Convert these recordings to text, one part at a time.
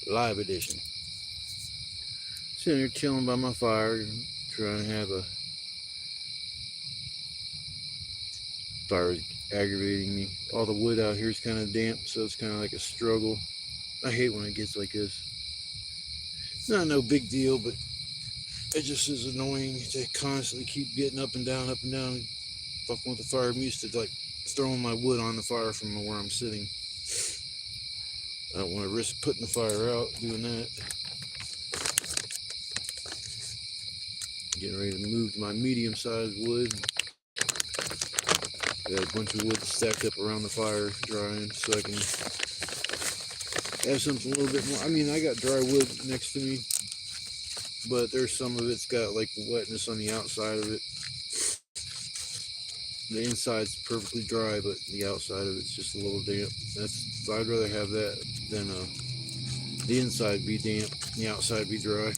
live edition. Sitting here chilling by my fire, trying to have a fire is aggravating me. All the wood out here is kind of damp, so it's kind of like a struggle. I hate when it gets like this. Not no big deal, but it just is annoying to constantly keep getting up and down. Fucking with the fire. I'm used to like throwing my wood on the fire from where I'm sitting. I don't want to risk putting the fire out doing that. Getting ready to move my medium-sized wood. Got a bunch of wood stacked up around the fire drying so I can have something a little bit more. I mean, I got dry wood next to me, but there's some of it's got like wetness on the outside of it. The inside's perfectly dry, but the outside of it's just a little damp. I'd rather have that than the inside be damp and the outside be dry.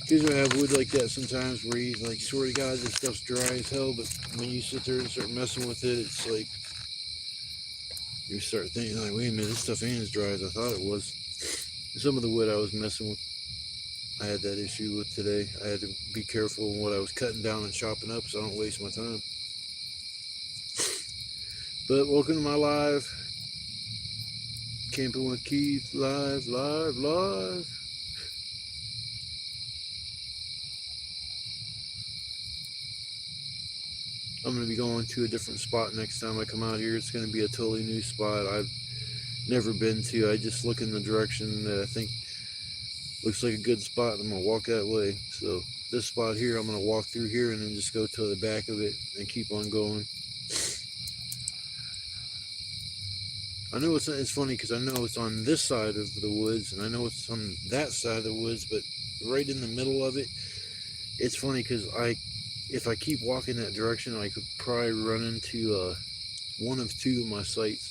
Because I have wood like that sometimes where you like, swear to God, this stuff's dry as hell, but when you sit there and start messing with it, it's like you start thinking like, wait a minute, this stuff ain't as dry as I thought it was. Some of the wood I was messing with, I had that issue with today. I had to be careful in what I was cutting down and chopping up so I don't waste my time. But welcome to my live Camping with Keith, live. I'm going to be going to a different spot next time I come out here. It's going to be a totally new spot I've never been to. I just look in the direction that I think looks like a good spot, and I'm going to walk that way. So this spot here, I'm going to walk through here and then just go to the back of it and keep on going. I know it's funny because I know it's on this side of the woods and I know it's on that side of the woods, but right in the middle of it, it's funny because if I keep walking that direction, I could probably run into one of two of my sites.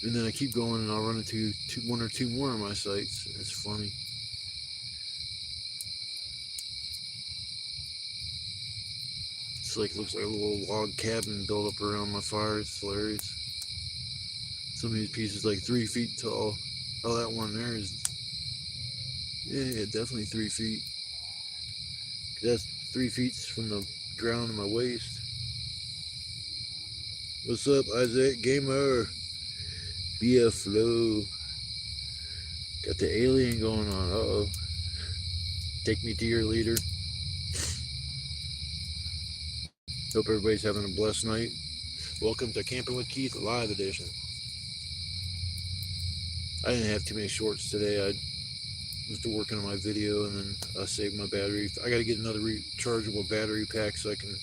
And then I keep going and I'll run into one or two more of my sites. It's funny. It's like, looks like a little log cabin built up around my fire. It's hilarious. Some of these pieces like 3 feet tall. Oh, that one there is, yeah, definitely 3 feet. That's 3 feet from the ground to my waist. What's up, Isaac Gamer? BF Flow. Got the alien going on. Uh-oh. Take me to your leader. Hope everybody's having a blessed night. Welcome to Camping with Keith live edition. I didn't have too many shorts today. I was working on my video and then I saved my battery. I got to get another rechargeable battery pack so I can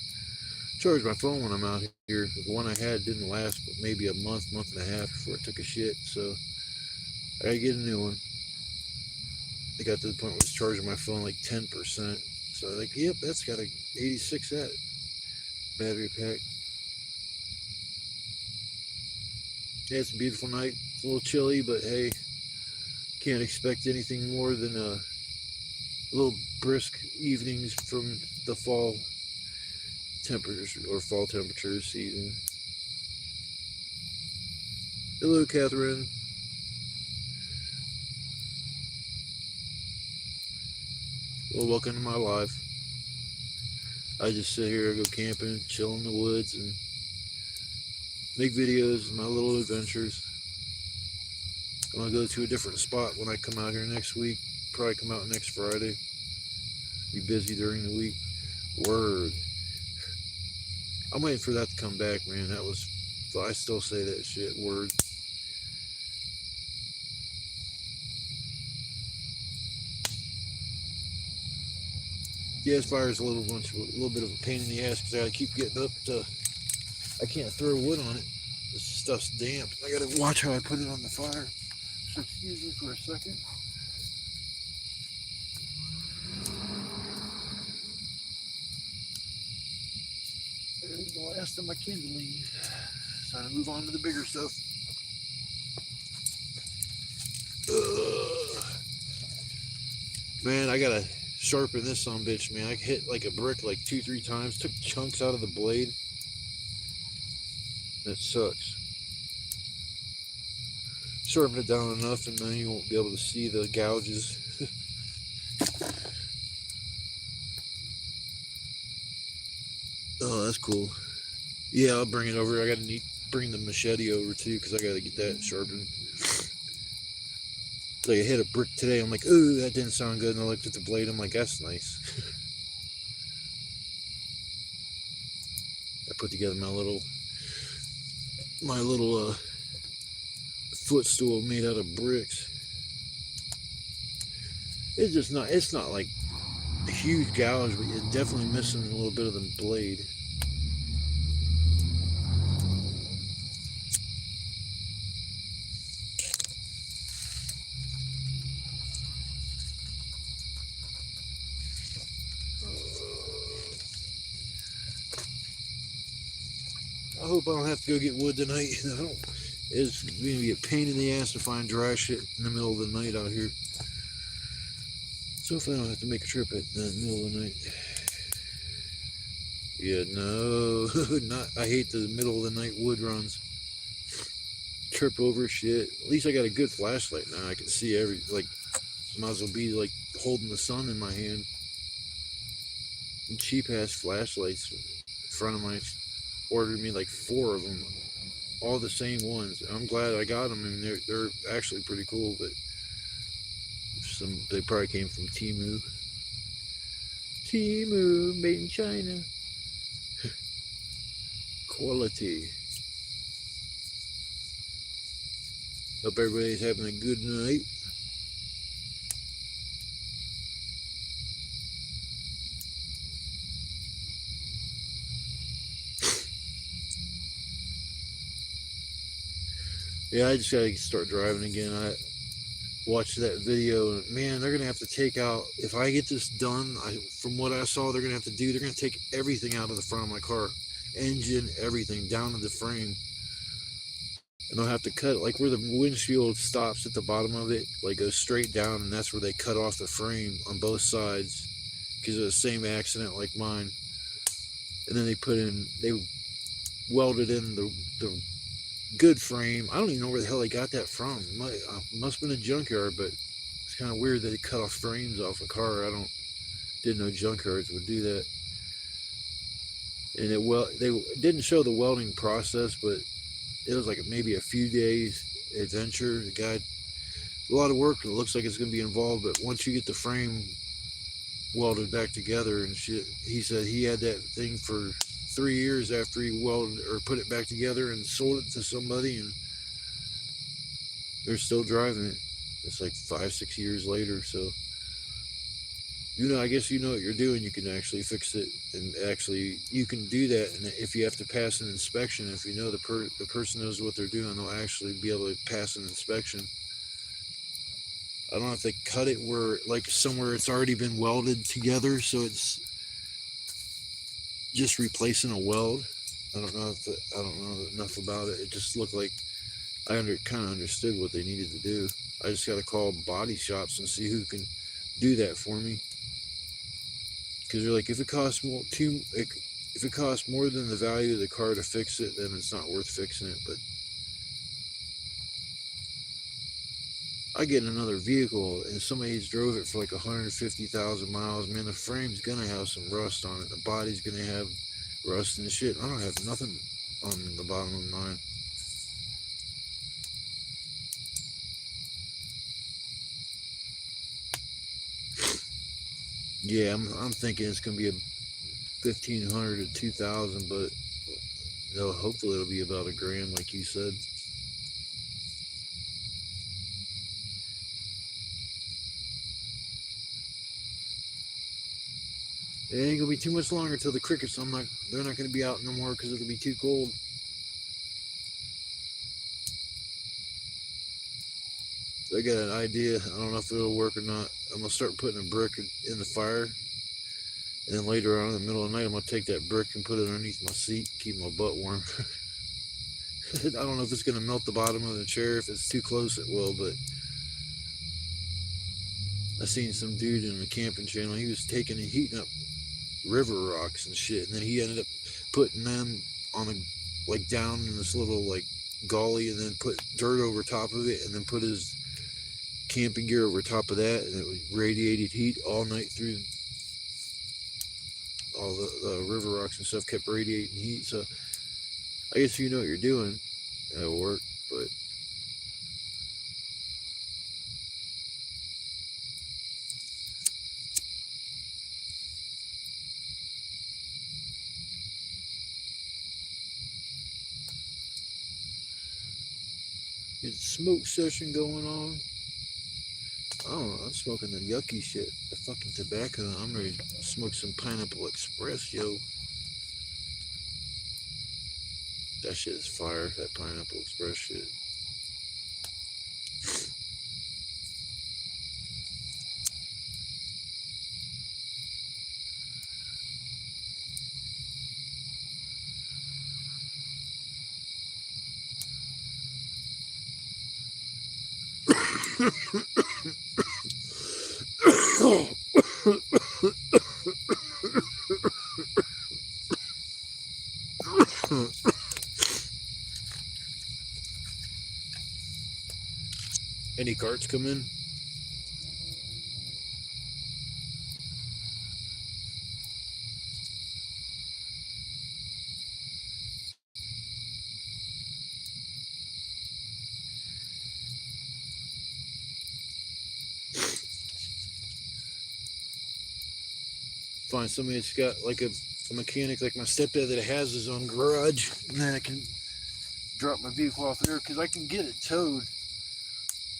charge my phone when I'm out here. The one I had didn't last but maybe a month and a half before it took a shit. So I got to get a new one. I got to the point where I was charging my phone like 10%. So I'm like, yep, that's got a 86 at battery pack. Yeah, it's a beautiful night. It's a little chilly, but hey, can't expect anything more than a little brisk evenings from the fall temperatures or fall temperatures season. Hello, Catherine. Well, welcome to my life. I just sit here, go camping, chill in the woods, and make videos of my little adventures. I'm going to go to a different spot when I come out here next week. Probably come out next Friday. Be busy during the week. Word. I'm waiting for that to come back, man. I still say that shit. Word. Gas fire is a little bit of a pain in the ass because I gotta keep getting up to. I can't throw wood on it. This stuff's damp. I gotta watch how I put it on the fire. So excuse me for a second. There's the last of my kindling. It's time to move on to the bigger stuff. Man, I gotta sharpen this son bitch, man. I hit like a brick like 2-3 times. Took chunks out of the blade. That sucks. sharpen it down enough, and then you won't be able to see the gouges. Oh, that's cool. Yeah, I'll bring it over. I gotta bring the machete over too, because I gotta get that sharpened. Like I hit a brick today. I'm like, ooh, that didn't sound good. And I looked at the blade. I'm like, that's nice. I put together my little footstool made out of bricks. It's not like a huge gouge, but it's definitely missing a little bit of the blade. I hope I don't have to go get wood tonight. It's going to be a pain in the ass to find dry shit in the middle of the night out here. So if I don't have to make a trip at the middle of the night. Yeah, no, not. I hate the middle of the night wood runs. Trip over shit. At least I got a good flashlight now. I can see might as well be like holding the sun in my hand. And cheap ass flashlights. A friend of mine ordered me like 4 of them, all the same ones. I'm glad I got them, and they're actually pretty cool. But they probably came from Temu. Temu, made in China. Quality. Hope everybody's having a good night. Yeah, I just gotta start driving again. I watched that video. Man, they're gonna have to take out. If I get this done, from what I saw, they're gonna have to do. They're gonna take everything out of the front of my car, engine, everything down to the frame, and they'll have to cut like where the windshield stops at the bottom of it, like goes straight down, and that's where they cut off the frame on both sides because of the same accident like mine. And then they welded in the good frame. I don't even know where the hell they got that from. Must have been a junkyard, but it's kind of weird that they cut off frames off a car. Didn't know junkyards would do that. And they didn't show the welding process, but it was like maybe a few days adventure. The guy, a lot of work. It looks like it's going to be involved, but once you get the frame welded back together and shit, he said he had that thing for 3 years after he welded or put it back together and sold it to somebody, and they're still driving it. It's like 5-6 years later. So I guess you know what you're doing. You can actually fix it, and actually you can do that. And if you have to pass an inspection, if you know the person knows what they're doing, they'll actually be able to pass an inspection. I don't know if they cut it where like somewhere it's already been welded together, so it's just replacing a weld. I don't know enough about it. It just looked like I kind of understood what they needed to do. I just got to call body shops and see who can do that for me. Because they're like, if it costs more than the value of the car to fix it, then it's not worth fixing it. But I get another vehicle and somebody's drove it for like 150,000 miles. Man, the frame's gonna have some rust on it. The body's gonna have rust and shit. I don't have nothing on the bottom of mine. Yeah, I'm thinking it's gonna be a 1,500 to 2,000, but hopefully it'll be about $1,000, like you said. It ain't gonna be too much longer till the crickets. They're not gonna be out no more because it'll be too cold. So I got an idea. I don't know if it'll work or not. I'm gonna start putting a brick in the fire, and then later on in the middle of the night, I'm gonna take that brick and put it underneath my seat, keep my butt warm. I don't know if it's gonna melt the bottom of the chair. If it's too close, it will. But I seen some dude in the camping channel. He was heating up river rocks and shit, and then he ended up putting them on down in this little like gully and then put dirt over top of it and then put his camping gear over top of that, and it radiated heat all night through. All the river rocks and stuff kept radiating heat. So I guess if you know what you're doing, that'll work. But is smoke session going on? I don't know. I'm smoking the yucky shit, the fucking tobacco. I'm ready to smoke some Pineapple Express, yo. That shit is fire. That Pineapple Express shit. Any carts come in? Find somebody that's got like a mechanic like my stepdad that has his own garage, and then I can drop my vehicle off there because I can get it towed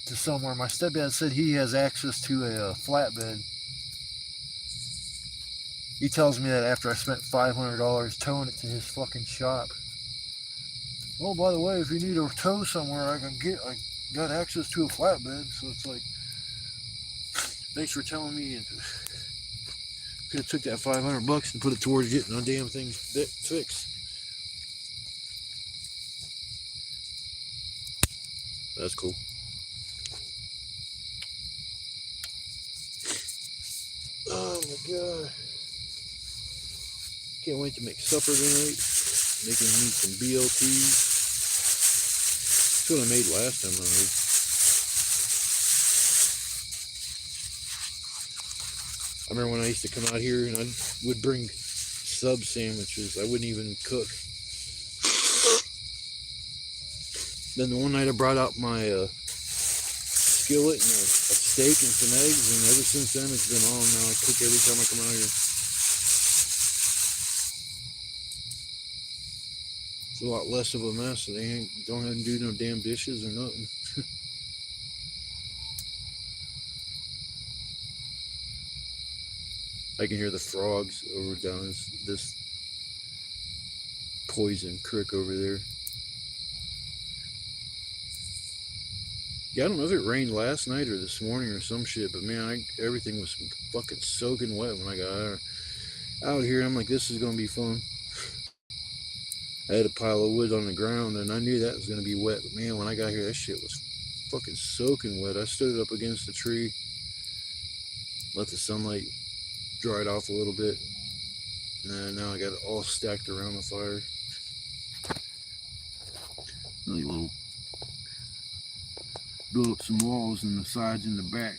to somewhere. My stepdad said he has access to a flatbed. He tells me that after I spent $500 towing it to his fucking shop. Oh, by the way, if you need a tow somewhere, I got access to a flatbed. So it's like, thanks for telling me. Could have took that $500 and put it towards getting the damn thing fixed. That's cool. Oh my god. Can't wait to make supper tonight. Making me some BLTs. That's what I made last time I made. I remember when I used to come out here and I would bring sub sandwiches. I wouldn't even cook. Then the one night I brought out my skillet and a steak and some eggs, and ever since then it's been on. Now I cook every time I come out here. It's a lot less of a mess. They don't have to do no damn dishes or nothing. I can hear the frogs over down this poison creek over there. Yeah, I don't know if it rained last night or this morning or some shit, but man, everything was fucking soaking wet when I got out here. I'm like, this is gonna be fun. I had a pile of wood on the ground, and I knew that was gonna be wet. But man, when I got here, that shit was fucking soaking wet. I stood it up against the tree, let the sunlight dry it off a little bit, and now I got it all stacked around the fire. Really little. Build up some walls in the sides and the back.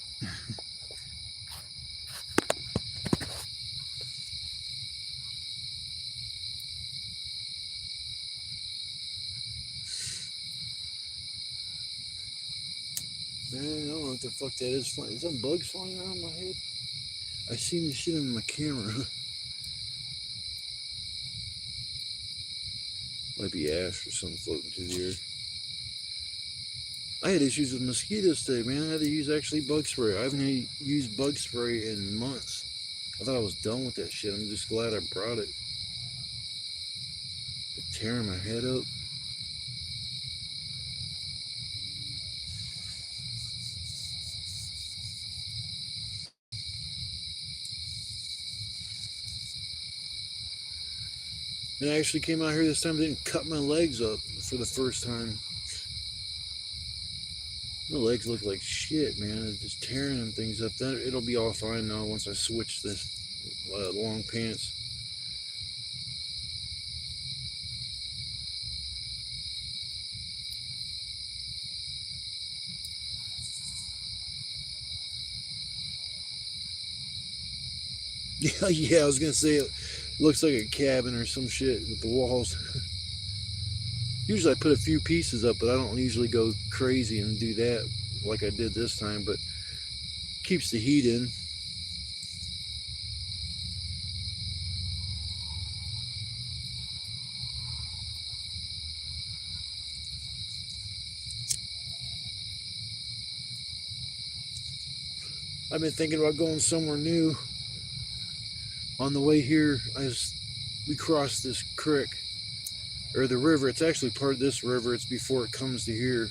Man, I don't know what the fuck that is flying. Is that bugs flying around my head? I seen this shit in my camera. Might be ash or something floating through the air. I had issues with mosquitoes today, man. I had to use actually bug spray. I haven't used bug spray in months. I thought I was done with that shit. I'm just glad I brought it. It's tearing my head up. And I actually came out here this time, didn't cut my legs up for the first time. My legs look like shit, man. It's just tearing them things up. Then it'll be all fine now once I switch this long pants. Yeah, yeah, I was gonna say it looks like a cabin or some shit with the walls. Usually I put a few pieces up, but I don't usually go crazy and do that like I did this time, but keeps the heat in. I've been thinking about going somewhere new. On the way here, we crossed this creek or the river. It's actually part of this river. It's before it comes to here.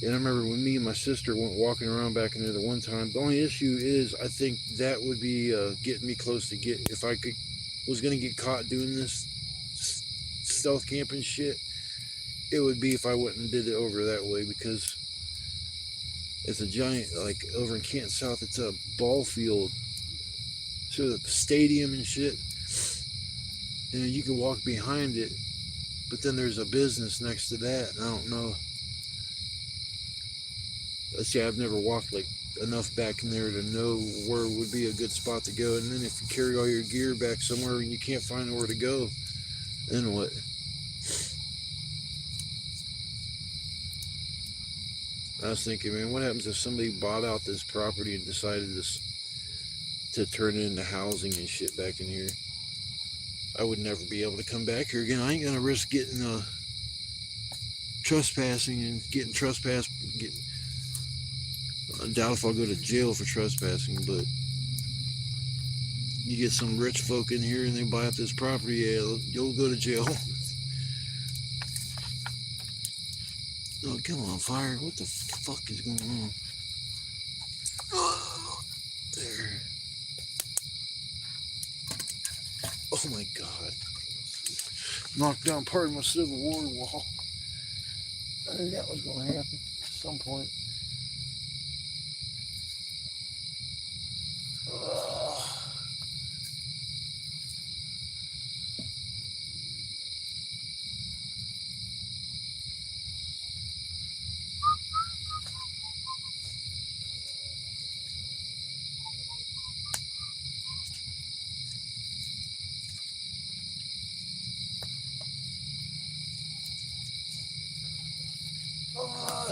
And I remember when me and my sister went walking around back in there the one time. The only issue is I think that would be getting me close to get if I was gonna get caught doing this stealth camping shit. It would be if I went and did it over that way because it's a giant like over in Kent South. It's a ball field, so the stadium and shit. And you can walk behind it, but then there's a business next to that. And I don't know. Let's see, I've never walked like enough back in there to know where would be a good spot to go. And then if you carry all your gear back somewhere and you can't find where to go, then what? I was thinking, man, what happens if somebody bought out this property and decided to turn it into housing and shit back in here? I would never be able to come back here again. I ain't gonna risk getting trespassing and getting trespassed. I doubt if I'll go to jail for trespassing, but you get some rich folk in here and they buy up this property, yeah, you'll go to jail. Oh, come on, fire. What the fuck is going on? Oh, there. Oh my god. Knocked down part of my Civil War wall. I knew that was going to happen at some point.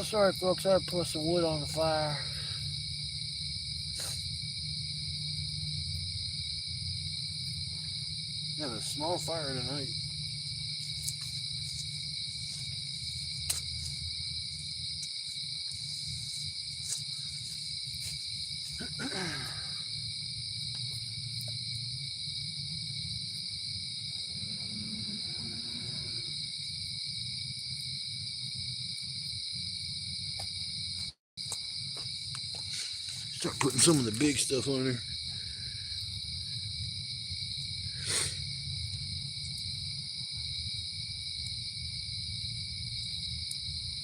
Sorry, folks. I put some wood on the fire. Have a small fire tonight. Start putting some of the big stuff on there.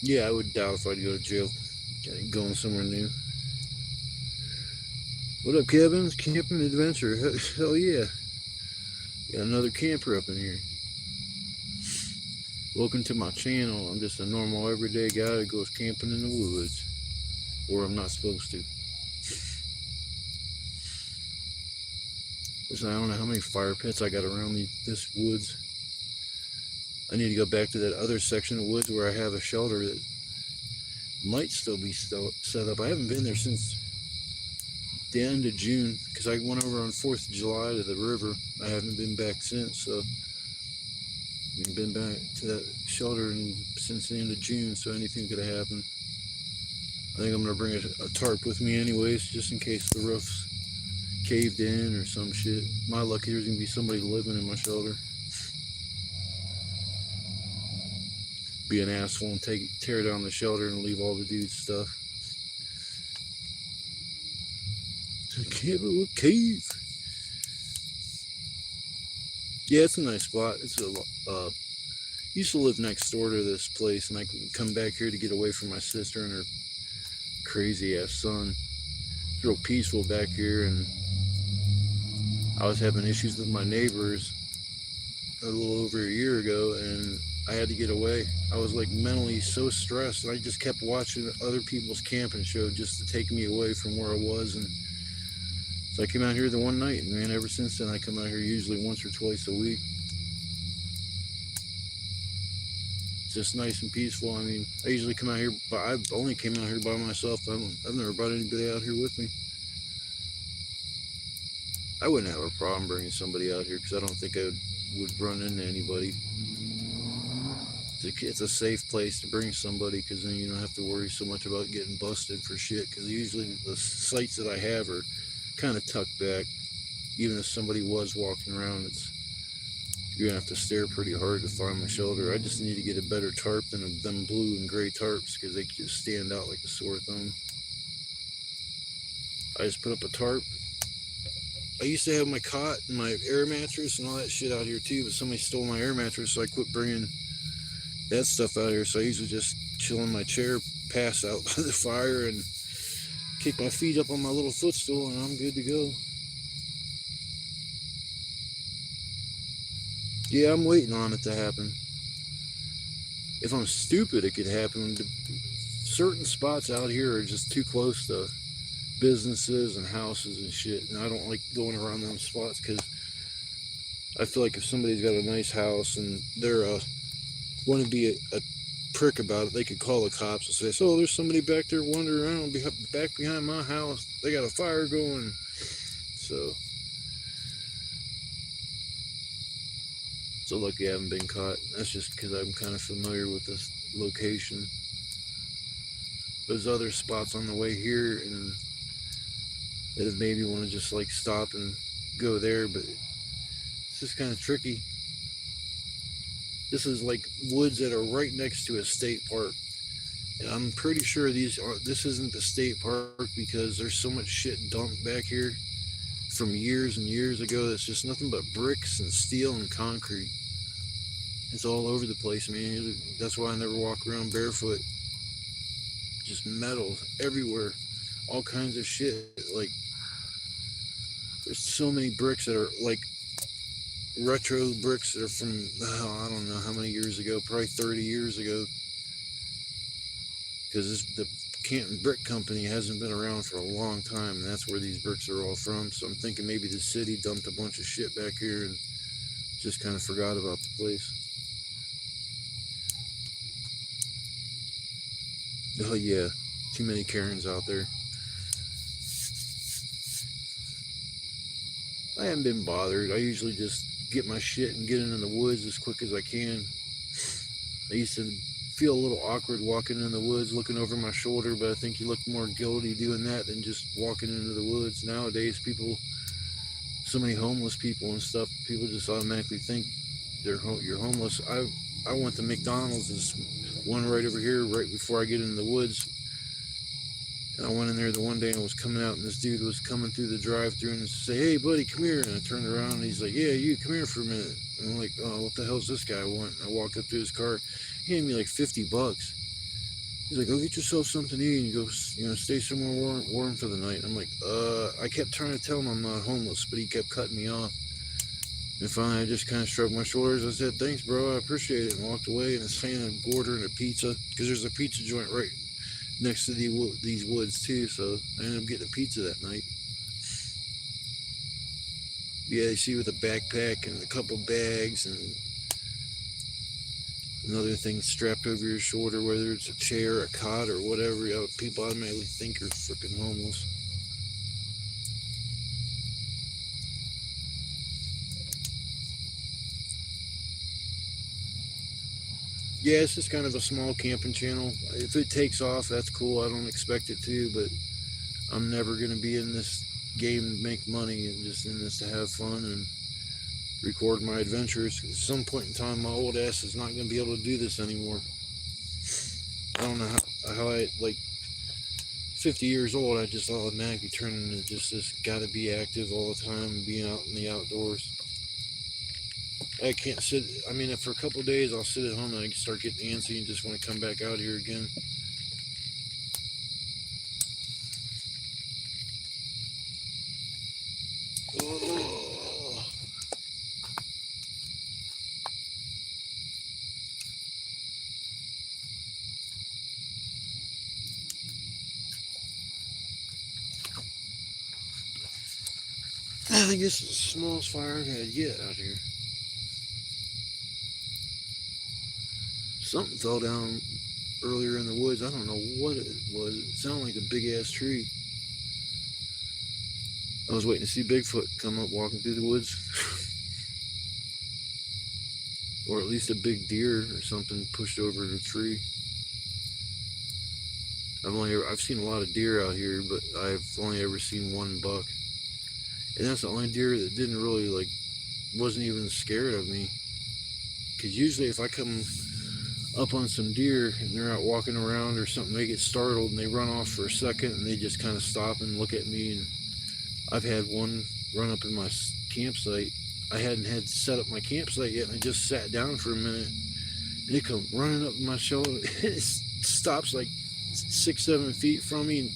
Yeah, I would doubt if I'd go to jail. Going somewhere new. What up, Kevin? It's Camping Adventure. Hell yeah. Got another camper up in here. Welcome to my channel. I'm just a normal everyday guy that goes camping in the woods. Or I'm not supposed to. Listen, I don't know how many fire pits I got around this woods. I need to go back to that other section of woods where I have a shelter that might still be set up. I haven't been there since the end of June because I went over on 4th of July to the river. I haven't been back since, so I've been back to that shelter since the end of June, so anything could have happened. I think I'm going to bring a tarp with me anyways, just in case the roof's caved in or some shit. My luck here is going to be somebody living in my shelter. Be an asshole and tear down the shelter and leave all the dude's stuff. Cave. Yeah, it's a nice spot. It's used to live next door to this place, and I could come back here to get away from my sister and her crazy ass son. It's real peaceful back here, and I was having issues with my neighbors a little over a year ago, and I had to get away. I was like mentally so stressed, and I just kept watching other people's camping show just to take me away from where I was, and So I came out here the one night, and man, ever since then I come out here usually once or twice a week. It's just nice and peaceful. I mean, I usually come out here, but I've only came out here by myself. I've never brought anybody out here with me. I wouldn't have a problem bringing somebody out here because I don't think I would run into anybody. It's a safe place to bring somebody because then you don't have to worry so much about getting busted for shit. Because usually the sites that I have are kind of tucked back. Even if somebody was walking around, you're gonna have to stare pretty hard to find my shelter. I just need to get a better tarp than them blue and gray tarps because they just stand out like a sore thumb. I just put up a tarp. I used to have my cot and my air mattress and all that shit out here too, but somebody stole my air mattress, so I quit bringing that stuff out here. So I usually just chill in my chair, pass out by the fire, and kick my feet up on my little footstool, and I'm good to go. Yeah, I'm waiting on it to happen. If I'm stupid, it could happen. Certain spots out here are just too close to businesses and houses and shit, and I don't like going around them spots because I feel like if somebody's got a nice house and they're want to be a prick about it, they could call the cops and say, "So there's somebody back there wandering around back behind my house. They got a fire going." So lucky I haven't been caught. That's just because I'm kind of familiar with this location. There's other spots on the way here and that have made me want to just like stop and go there, but it's just kind of tricky. This is like woods that are right next to a state park. And I'm pretty sure this isn't the state park because there's so much shit dumped back here from years and years ago that's just nothing but bricks and steel and concrete. It's all over the place, man. That's why I never walk around barefoot. Just metal everywhere. All kinds of shit. Like, there's so many bricks that are like retro bricks that are from, I don't know how many years ago, probably 30 years ago. Because the Canton Brick Company hasn't been around for a long time, and that's where these bricks are all from. So I'm thinking maybe the city dumped a bunch of shit back here and just kind of forgot about the place. Oh yeah, too many Karens out there. I haven't been bothered. I usually just get my shit and get into the woods as quick as I can. I used to feel a little awkward walking in the woods looking over my shoulder, but I think you look more guilty doing that than just walking into the woods. Nowadays, so many homeless people and stuff, people just automatically think you're homeless. I went to McDonald's, there's one right over here right before I get into the woods. And I went in there the one day and I was coming out, and this dude was coming through the drive-thru and say, "Hey buddy, come here." And I turned around and he's like, "Yeah, you come here for a minute." And I'm like, "Oh, what the hell's this guy want?" And I walked up to his car. He gave me like $50. He's like, "Go get yourself something to eat and go, stay somewhere warm for the night." I'm like, I kept trying to tell him I'm not homeless, but he kept cutting me off. And finally, I just kind of shrugged my shoulders. I said, "Thanks, bro, I appreciate it," and walked away. And it's handed ordering a pizza because there's a pizza joint right next to these woods too. So I ended up getting a pizza that night. Yeah, you see with a backpack and a couple bags and another thing strapped over your shoulder, whether it's a chair, a cot, or whatever, people automatically think you're freaking homeless. Yeah, it's just kind of a small camping channel. If it takes off, that's cool. I don't expect it to, but I'm never going to be in this game to make money, and just in this to have fun and record my adventures. At some point in time, my old ass is not going to be able to do this anymore. I don't know how I, like, 50 years old, I just automatically turn into just this gotta be active all the time and being out in the outdoors. I can't sit, I mean, for a couple of days, I'll sit at home and I start getting antsy and just want to come back out here again. Oh. I think this is the smallest fire I've had yet out here. Something fell down earlier in the woods. I don't know what it was. It sounded like a big ass tree. I was waiting to see Bigfoot come up walking through the woods. Or at least a big deer or something pushed over the tree. I've seen a lot of deer out here, but I've only ever seen one buck. And that's the only deer that didn't really, like, wasn't even scared of me. Because usually if I come up on some deer and they're out walking around or something, they get startled and they run off for a second and they just kind of stop and look at me. And I've had one run up in my campsite. I hadn't had set up my campsite yet, and I just sat down for a minute, and it come running up my shoulder. It stops like 6-7 feet from me and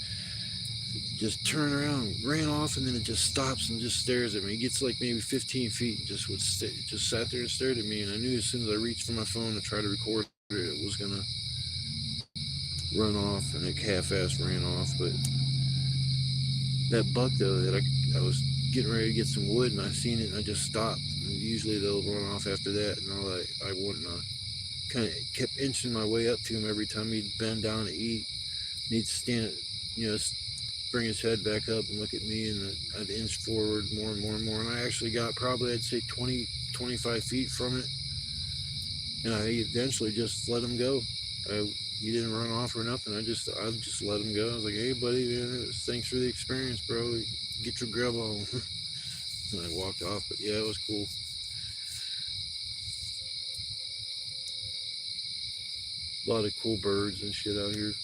just turned around and ran off, and then it just stops and just stares at me. It gets like maybe 15 feet and just sat there and stared at me, and I knew as soon as I reached for my phone to try to record it was gonna run off, and it half-assed ran off. But that buck though, that I was getting ready to get some wood, and I seen it and I just stopped, and usually they'll run off after that, and I wouldn't kind of kept inching my way up to him every time he'd bend down to eat, and he'd stand, bring his head back up and look at me, and I'd inch forward more and more and more, and I actually got probably, I'd say 20-25 feet from it, and I eventually just let him go. He didn't run off or nothing. I just let him go. I was like, hey buddy, man, thanks for the experience, bro. Get your grub on. And I walked off, but yeah, it was cool. A lot of cool birds and shit out here.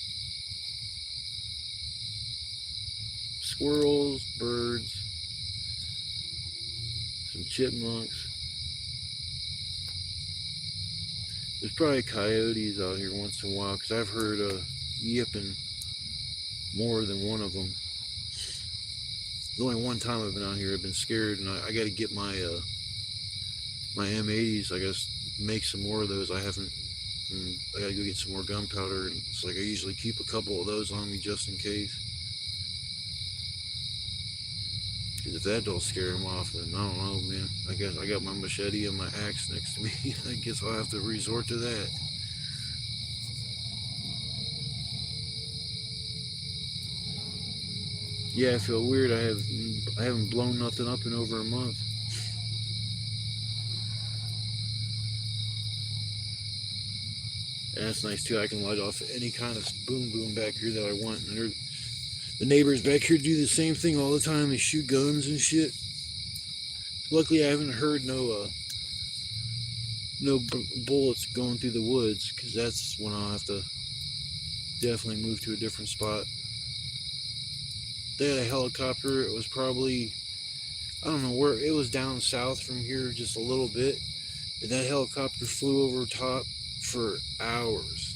Squirrels, birds, some chipmunks. There's probably coyotes out here once in a while, because I've heard yipping more than one of them. The only one time I've been out here, I've been scared, and I got to get my my M80s. I guess make some more of those. I haven't. I got to go get some more gunpowder, and it's like I usually keep a couple of those on me just in case. Because if that don't scare him off, then I don't know, man. I guess I got my machete and my axe next to me. I guess I'll have to resort to that. Yeah, I feel weird. I haven't blown nothing up in over a month. And that's nice too. I can light off any kind of boom back here that I want. And the neighbors back here do the same thing all the time. They shoot guns and shit. Luckily, I haven't heard no bullets going through the woods, because that's when I'll have to definitely move to a different spot. They had a helicopter. It was probably, I don't know where, it was down south from here just a little bit, and that helicopter flew over top for hours,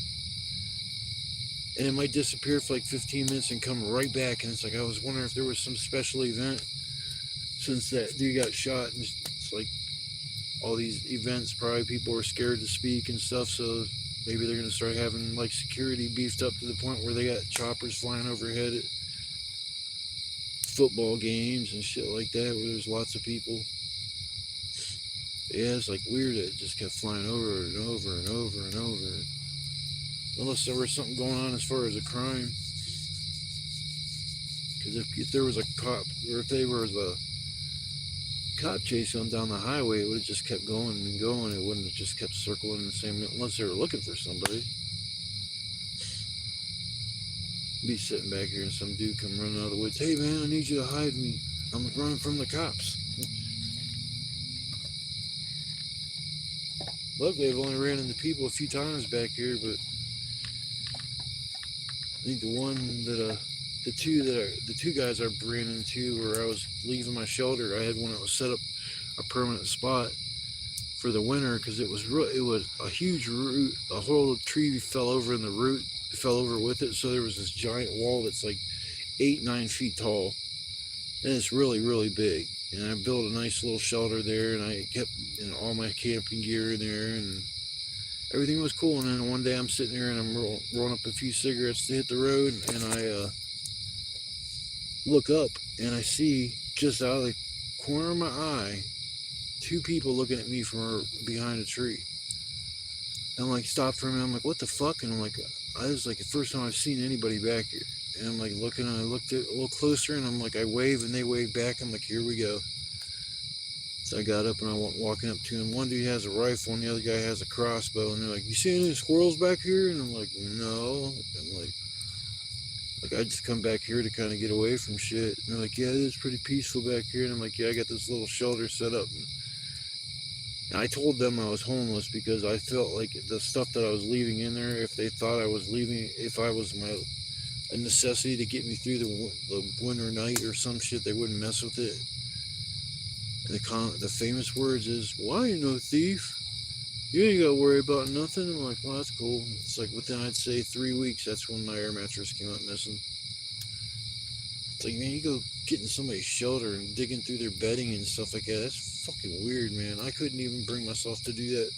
and it might disappear for like 15 minutes and come right back, and it's like I was wondering if there was some special event since that dude got shot, and it's like all these events, probably people were scared to speak and stuff, so maybe they're going to start having like security beefed up to the point where they got choppers flying overhead at football games and shit like that, where there's lots of people. Yeah, it's like weird. It just kept flying over and over and over and over. Unless there was something going on as far as a crime. Because if there was a cop, or if there was a cop chasing them down the highway, it would have just kept going and going. It wouldn't have just kept circling the same, unless they were looking for somebody. Be sitting back here and some dude come running out of the woods. Hey man, I need you to hide me. I'm running from the cops. Luckily, I've only ran into people a few times back here, but I think the two guys I ran into where I was leaving my shelter, I had one that was set up a permanent spot for the winter, because it was a huge root. A whole tree fell over, and the root fell over with it, so there was this giant wall that's like 8-9 feet tall, and it's really, really big. And I built a nice little shelter there, and I kept all my camping gear in there, and everything was cool. And then one day I'm sitting there and I'm rolling up a few cigarettes to hit the road, and I look up and I see just out of the corner of my eye, two people looking at me from behind a tree. I'm like, stopped for a minute. I'm like, what the fuck? And I'm like, I was like, the first time I've seen anybody back here. And I'm like looking, and I looked at a little closer, and I'm like, I wave, and they wave back. I'm like, here we go. So I got up and I went walking up to him. One dude has a rifle, and the other guy has a crossbow. And they're like, you see any squirrels back here? And I'm like, no. I'm like I just come back here to kind of get away from shit. And they're like, yeah, it is pretty peaceful back here. And I'm like, yeah, I got this little shelter set up. And I told them I was homeless because I felt like the stuff that I was leaving in there, if they thought I was leaving, if I was a necessity to get me through the winter night or some shit, they wouldn't mess with it. And the famous words is, well, I ain't no thief. You ain't got to worry about nothing. I'm like, well, that's cool. It's like within, I'd say, 3 weeks, that's when my air mattress came up missing. It's like, man, you go getting somebody's shelter and digging through their bedding and stuff like that. That's fucking weird, man. I couldn't even bring myself to do that.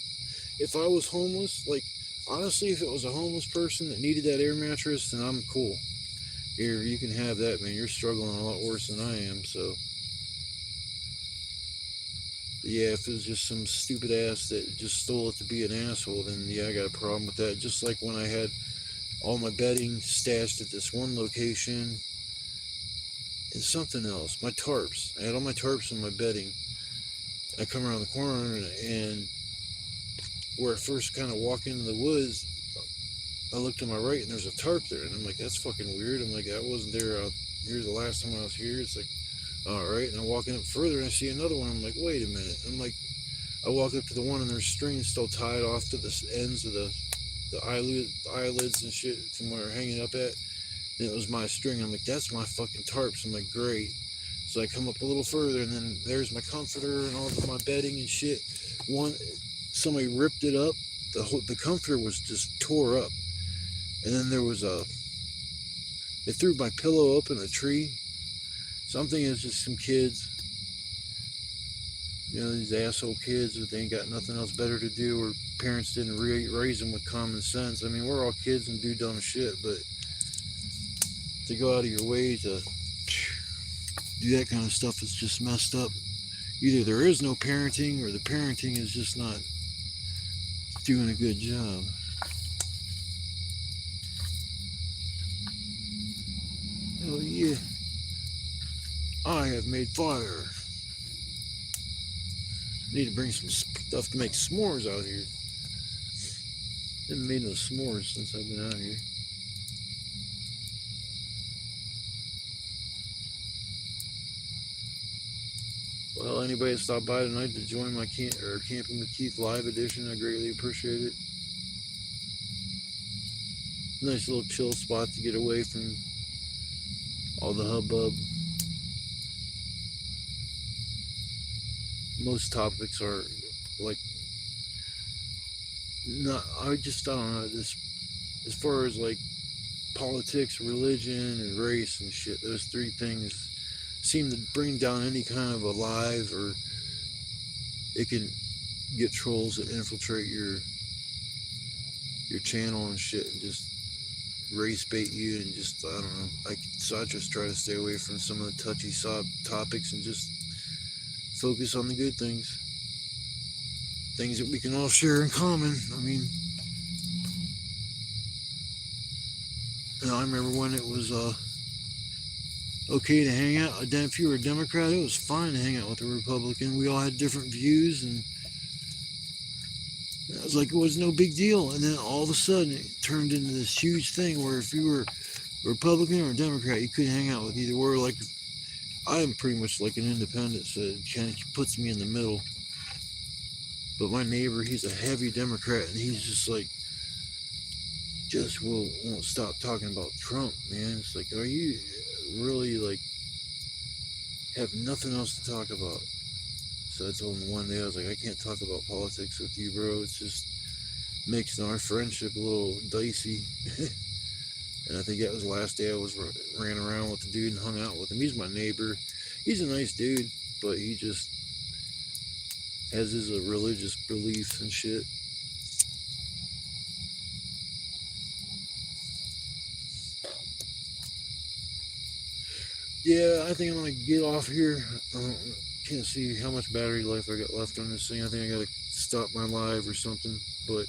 If I was homeless, like, honestly, if it was a homeless person that needed that air mattress, then I'm cool. Here, you can have that, man. You're struggling a lot worse than I am, so. But yeah, if it was just some stupid ass that just stole it to be an asshole, then yeah, I got a problem with that. Just like when I had all my bedding stashed at this one location. And something else, my tarps. I had all my tarps in my bedding. I come around the corner, and where I first kind of walk into the woods, I looked to my right and there's a tarp there. And I'm like, that's fucking weird. I'm like, I wasn't there out here the last time I was here. It's like, all right. And I'm walking up further and I see another one. I'm like, wait a minute. I'm like, I walk up to the one and there's strings still tied off to the ends of the eyelids and shit from where they're hanging up at. And it was my string. I'm like, that's my fucking tarps. I'm like, great. So I come up a little further, and then there's my comforter and all of my bedding and shit. Somebody ripped it up. The comforter was just tore up. And then they threw my pillow up in a tree. Something is just some kids. You know, these asshole kids that they ain't got nothing else better to do, or parents didn't raise them with common sense. I mean, we're all kids and do dumb shit, but to go out of your way to do that kind of stuff is just messed up. Either there is no parenting, or the parenting is just not doing a good job. Oh yeah, I have made fire. Need to bring some stuff to make s'mores out here. Haven't made no s'mores since I've been out here. Well, anybody that stopped by tonight to join my Camping with Keith live edition, I greatly appreciate it. Nice little chill spot to get away from all the hubbub. Most topics are like I don't know, this as far as like politics, religion, and race and shit, those three things seem to bring down any kind of a live, or it can get trolls that infiltrate your channel and shit and just race bait you, and just, I don't know. So I just try to stay away from some of the touchy topics and just focus on the good things. Things that we can all share in common. I mean, I remember when it was okay to hang out. If you were a Democrat, it was fine to hang out with a Republican. We all had different views, and it was like it was no big deal. And then all of a sudden, it turned into this huge thing where if you were a Republican or a Democrat, you couldn't hang out with either. We're like, I'm pretty much like an independent, so it kind of puts me in the middle. But my neighbor, he's a heavy Democrat, and he's just like, won't stop talking about Trump, man. It's like, are you really like have nothing else to talk about? So I told him one day, I was like, I can't talk about politics with you, bro. It's just makes our friendship a little dicey. And I think that was the last day I ran around with the dude and hung out with him. He's my neighbor. He's a nice dude, but he just has his religious beliefs and shit. Yeah, I think I'm gonna get off here. can't see how much battery life I got left on this thing. I think I gotta stop my live or something, but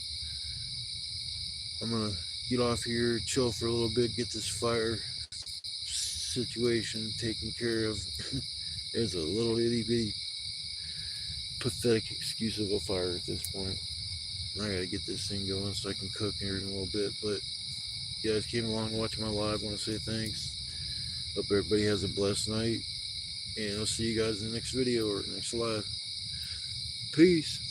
I'm gonna get off here, chill for a little bit, get this fire situation taken care of. It's a little itty bitty pathetic excuse of a fire at this point. I gotta get this thing going so I can cook here in a little bit. But you guys came along watching my live. I want to say thanks. Hope everybody has a blessed night, and I'll see you guys in the next video or next live. Peace.